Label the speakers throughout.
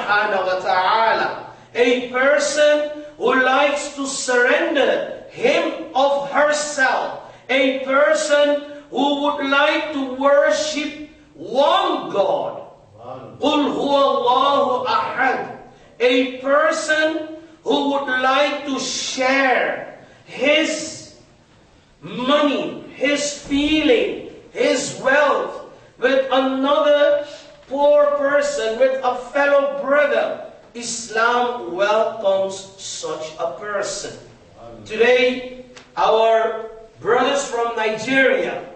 Speaker 1: subhanahu wa ta'ala. A person who likes to surrender him of herself. A person who would like to worship one God. Qul huwa Allahu ahad. A person who would like to share his money, his feeling, his wealth with another poor person, with a fellow brother. Islam welcomes such a person. Today, our brothers from Nigeria,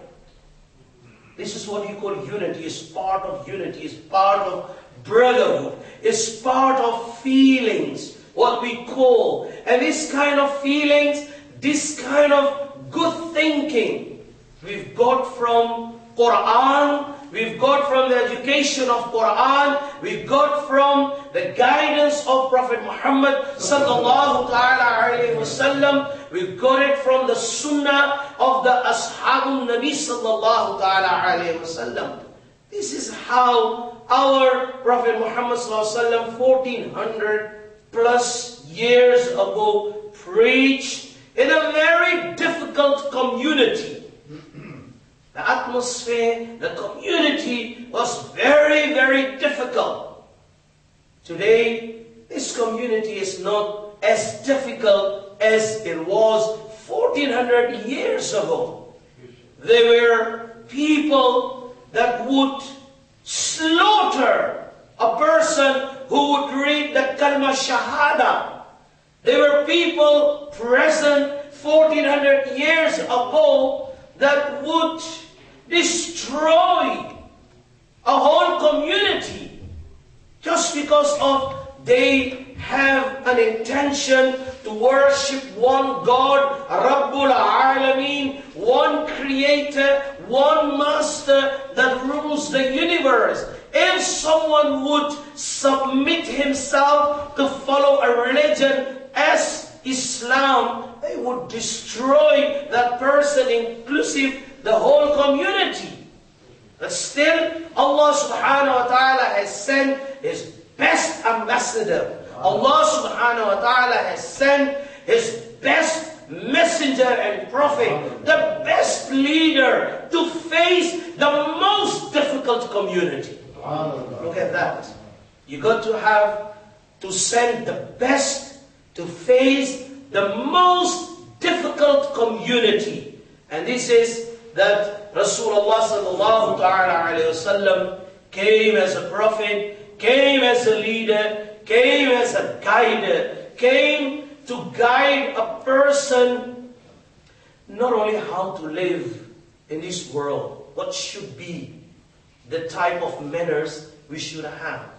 Speaker 1: this is what you call unity, is part of unity, is part of brotherhood, is part of feelings, what we call. And this kind of feelings, this kind of good thinking, we've got from Quran, we've got from the education of Quran, we've got from the guidance of Prophet Muhammad sallallahu ta'ala alayhi wa sallam, we've got it from the sunnah of the Ashabul Nabi sallallahu ta'ala alayhi wa sallam. This is how our Prophet Muhammad sallallahu alayhi wa sallam 1400 plus years ago preached in a very difficult community. The atmosphere, the community was very, very difficult. Today, this community is not as difficult as it was 1400 years ago. There were people that would slaughter a person who would read the kalma shahada. There were people present 1400 years ago that would destroy a whole community just because of they have an intention to worship one God, Rabbul Alameen, one creator, one master that rules the universe. If someone would submit himself to follow a religion as Islam, they would destroy that person, inclusive the whole community. But still, Allah subhanahu wa ta'ala has sent His best ambassador. Allah subhanahu wa ta'ala has sent His best messenger and prophet, the best leader to face the most difficult community. Look at that. You got to have to send the best to face the most difficult community. And this is that Rasulullah sallallahu ta'ala alayhi wa sallam came as a prophet, came as a leader, came as a guider, came to guide a person not only how to live in this world, what should be the type of manners we should have.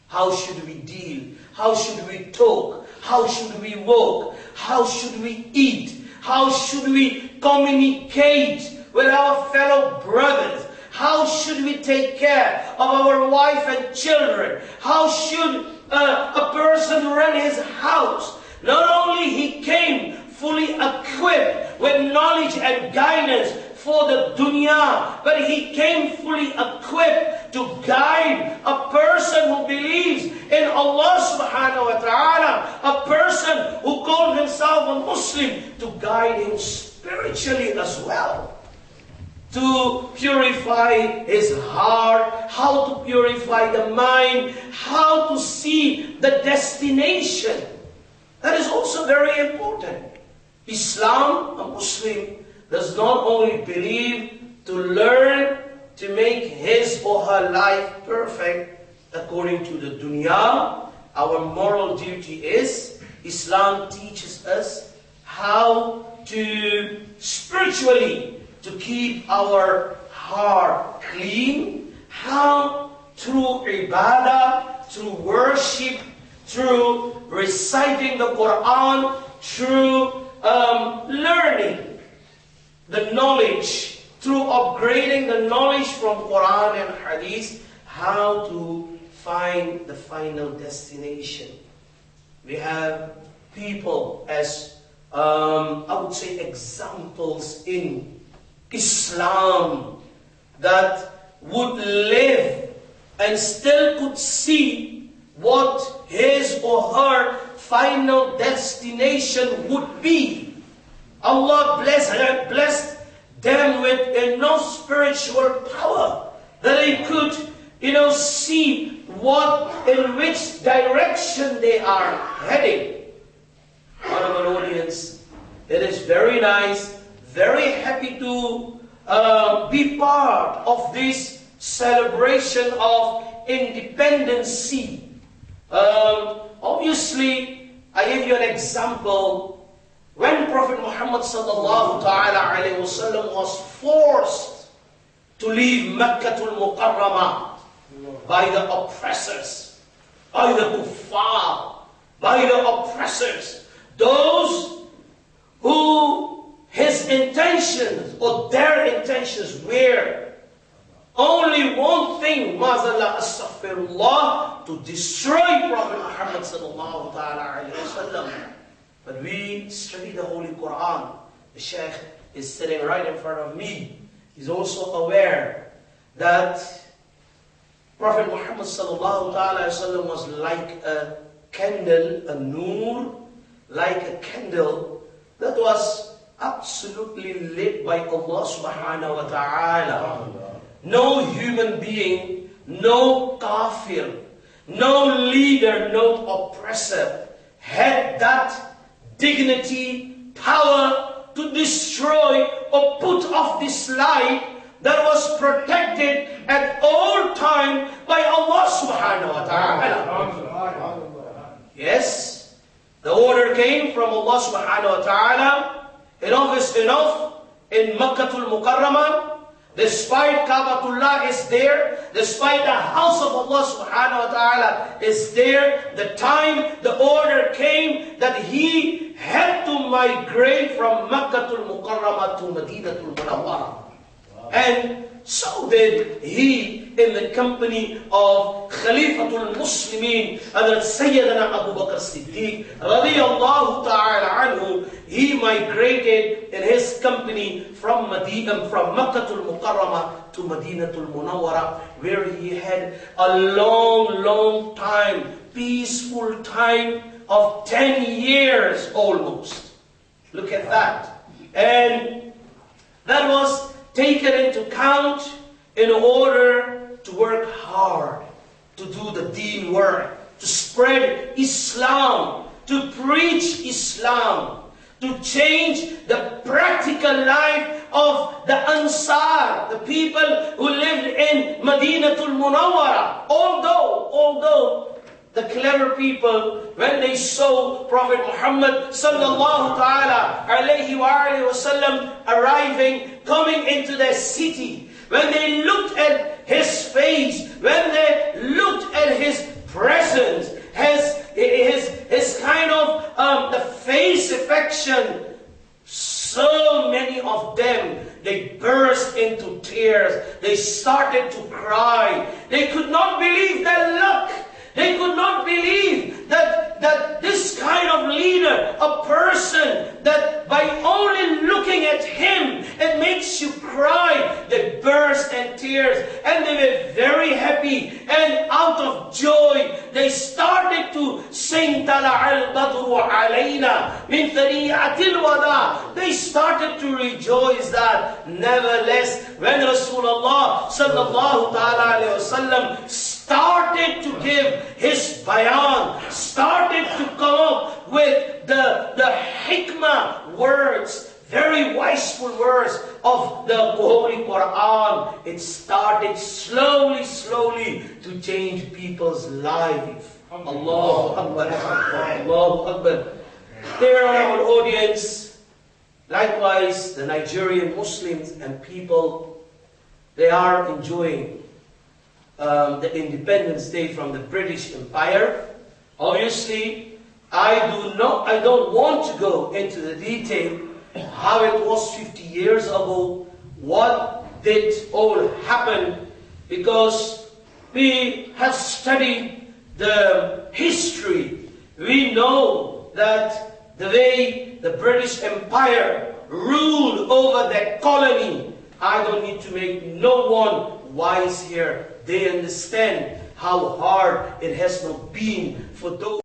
Speaker 1: How should we deal? How should we talk? How should we walk? How should we eat? How should we communicate with our fellow brothers? How should we take care of our wife and children? How should a person run his house? Not only he came fully equipped with knowledge and guidance for the dunya, but he came fully equipped to guide a person who believes in Allah subhanahu wa ta'ala, a person who called himself a Muslim, to guide him spiritually as well. To purify his heart, how to purify the mind, how to see the destination. That is also very important. Islam, a Muslim, does not only believe to learn to make his or her life perfect according to the dunya. Our moral duty is, Islam teaches us how to spiritually to keep our heart clean, how through ibadah, through worship, through reciting the Quran, through learning the knowledge, through upgrading the knowledge from Quran and Hadith, how to find the final destination. We have people as, I would say, examples in Islam that would live and still could see what his or her final destination would be. Allah blessed them with enough spiritual power that they could, see in which direction they are heading. Honorable audience, it is very nice, very happy to be part of this celebration of independence. Obviously, I give you an example. When Prophet Muhammad sallallahu ta'ala alayhi wasallam was forced to leave Makkatul Mukarramah by the oppressors, by the kuffar, by the oppressors, those who his intentions or their intentions were only one thing, Mazallah astaghfirullah, to destroy Prophet Muhammad sallallahu ta'ala alayhi wasallam. But we study the Holy Quran. The Shaykh is sitting right in front of me. He's also aware that Prophet Muhammad sallallahu ta'ala alayhi wasallam was like a candle, a nur, like a candle that was absolutely lit by Allah subhanahu wa ta'ala. No human being, no kafir, no leader, no oppressor had that dignity, power to destroy or put off this light that was protected at all time by Allah subhanahu wa ta'ala. Yes, the order came from Allah subhanahu wa ta'ala. Enough is enough in Makkatul Mukarramah. Despite Kaabatullah is there, despite the house of Allah subhanahu wa ta'ala is there, the time, the order came that he had to migrate from Makkatul Mukarramah to Madinatul Munawwarah. And so did he in the company of Khalifatul Muslimin, Hazrat Sayyidina Abu Bakr Siddiq radiyallahu ta'ala anhu. He migrated in his company from Makkatul Mukarramah to Madinatul Munawwarah, where he had a long time, peaceful time of 10 years almost. Look at that. And that was taken into account in order to work hard, to do the deen work, to spread Islam, to preach Islam, to change the practical life of the Ansar, the people who lived in Madinatul Munawwarah. Although the clever people, when they saw Prophet Muhammad sallallahu ta'ala alayhi wa sallam arriving, coming into their city, when they looked at his face, when they looked at his presence, his kind of the face affection, so many of them, they burst into tears. They started to cry. They could not believe their luck. They could not believe that this kind of leader, a person that by only looking at him, it makes you cry. They burst in tears and they were very happy, and out of joy they started to sing Tala al-Badru alayna min thariyatil wada. They started to rejoice that nevertheless when Rasulullah sallallahu ta'ala alayhi wa sallam started to give his bayan, started to come up with the hikmah words, very wiseful words of the Holy Quran, it started slowly to change people's life. Allahu Akbar. Allahu Akbar. There are our audience, likewise the Nigerian Muslims and people, they are enjoying the Independence Day from the British Empire. Obviously, I don't want to go into the detail how it was 50 years ago, what did all happen, because we have studied the history. We know that the way the British Empire ruled over that colony, I don't need to make no one wise here. They understand how hard it has not been for those